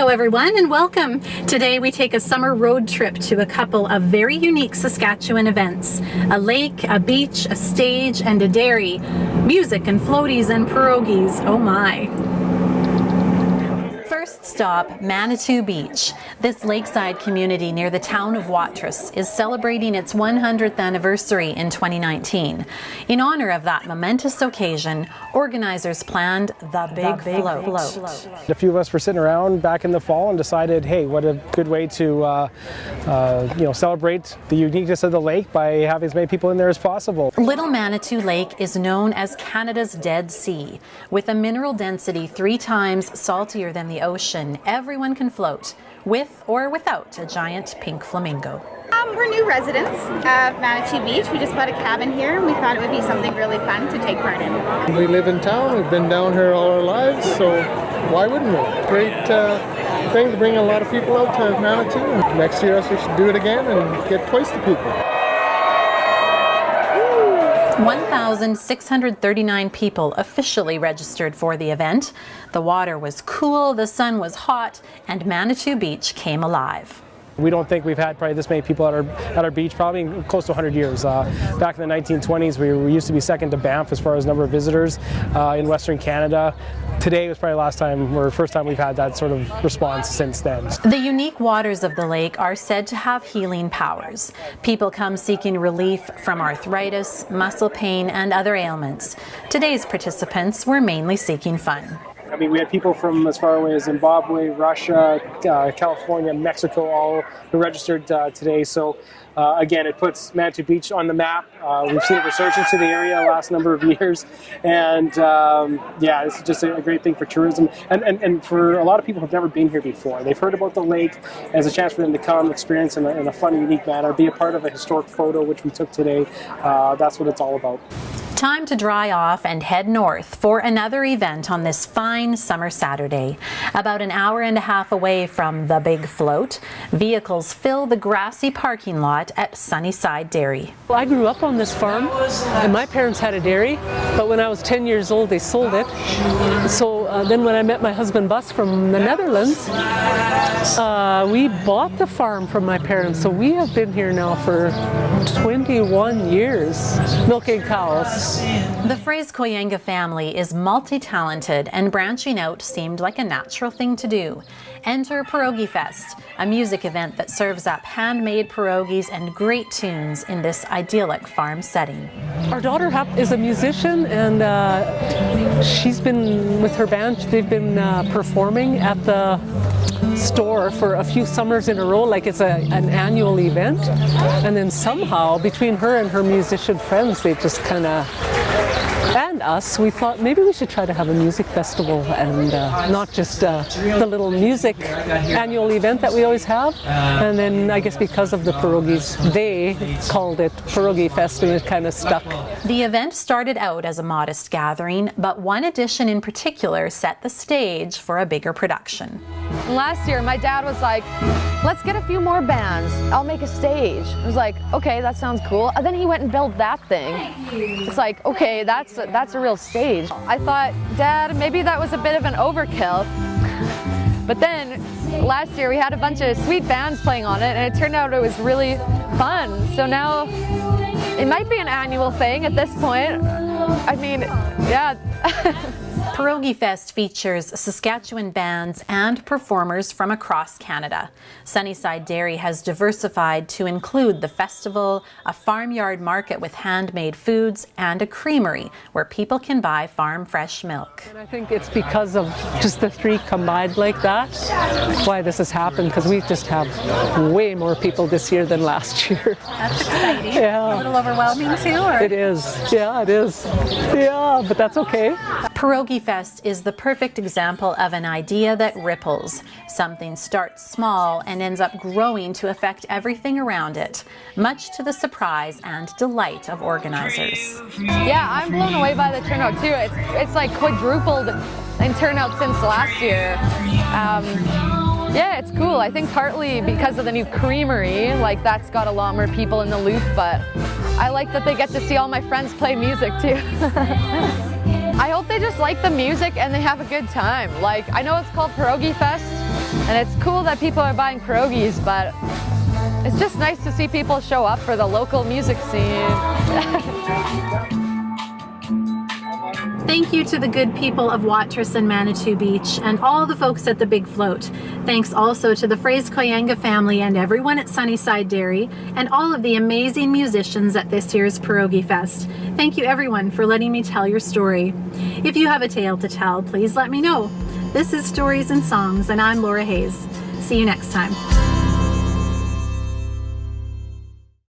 Hello everyone and welcome. Today we take a summer road trip to a couple of very unique Saskatchewan events. A lake, a beach, a stage, and a dairy. Music and floaties and pierogies, oh my. First stop, Manitou Beach. This lakeside community near the town of Watrous is celebrating its 100th anniversary in 2019. In honor of that momentous occasion, organizers planned the Big Float. A few of us were sitting around back in the fall and decided, hey, what a good way to celebrate the uniqueness of the lake by having as many people in there as possible. Little Manitou Lake is known as Canada's Dead Sea. With a mineral density 3 times saltier than the ocean, everyone can float, with or without a giant pink flamingo. We're new residents of Manitou Beach. We just bought a cabin here and we thought it would be something really fun to take part in. We live in town, we've been down here all our lives, so why wouldn't we? Great thing to bring a lot of people out to Manitou, and next year we should do it again and get twice the people. 1,639 people officially registered for the event. The water was cool, the sun was hot, and Manitou Beach came alive. We don't think we've had probably this many people at our beach probably in close to 100 years. Back in the 1920s, we used to be second to Banff as far as number of visitors in Western Canada. Today was probably first time we've had that sort of response since then. The unique waters of the lake are said to have healing powers. People come seeking relief from arthritis, muscle pain, and other ailments. Today's participants were mainly seeking fun. I mean, we had people from as far away as Zimbabwe, Russia, California, Mexico, all who registered today. So again, it puts Manitou Beach on the map. We've seen a resurgence in the area the last number of years. And yeah, this is just a great thing for tourism. And for a lot of people who have never been here before. They've heard about the lake as a chance for them to come, experience in a fun, unique manner, be a part of a historic photo, which we took today. That's what it's all about. Time to dry off and head north for another event on this fine summer Saturday. About an hour and a half away from the Big Float, vehicles fill the grassy parking lot at Sunnyside Dairy. Well, I grew up on this farm and my parents had a dairy, but when I was 10 years old they sold it. So then when I met my husband Bus from the Netherlands, we bought the farm from my parents. So we have been here now for 21 years milking cows. The Fraze-Koyenga family is multi-talented and branching out seemed like a natural thing to do. Enter Pierogi Fest, a music event that serves up handmade pierogies and great tunes in this idyllic farm setting. Our daughter is a musician and she's been with her band. They've been performing at the store for a few summers in a row, like it's an annual event. And then somehow between her and her musician friends, they just kind of, and us, we thought maybe we should try to have a music festival and not just the little music annual event that we always have. And then I guess because of the pierogies, they called it Pierogi Fest and it kind of stuck. The event started out as a modest gathering, but one edition in particular set the stage for a bigger production. Last year, my dad was like, let's get a few more bands. I'll make a stage. I was like, okay, that sounds cool. And then he went and built that thing. It's like, okay, that's a real stage. I thought, Dad, maybe that was a bit of an overkill. But then last year we had a bunch of sweet bands playing on it and it turned out it was really fun. So now it might be an annual thing at this point. I mean, yeah. Pierogi Fest features Saskatchewan bands and performers from across Canada. Sunnyside Dairy has diversified to include the festival, a farmyard market with handmade foods, and a creamery where people can buy farm fresh milk. And I think it's because of just the 3 combined like that why this has happened, because we just have way more people this year than last year. That's exciting. Yeah. A little overwhelming too? Or? It is. Yeah, it is. Yeah, but that's okay. Pierogi Fest is the perfect example of an idea that ripples. Something starts small and ends up growing to affect everything around it, much to the surprise and delight of organizers. Yeah, I'm blown away by the turnout too. It's like quadrupled in turnout since last year. Yeah, it's cool. I think partly because of the new creamery, like that's got a lot more people in the loop, but I like that they get to see all my friends play music too. I hope they just like the music and they have a good time. Like, I know it's called Pierogi Fest, And it's cool that people are buying pierogies, but it's just nice to see people show up for the local music scene. Thank you to the good people of Watrous and Manitou Beach and all the folks at the Big Float. Thanks also to the Fraser Koyanga family and everyone at Sunnyside Dairy and all of the amazing musicians at this year's Pierogi Fest. Thank you everyone for letting me tell your story. If you have a tale to tell, please let me know. This is Stories and Songs and I'm Laura Hayes. See you next time.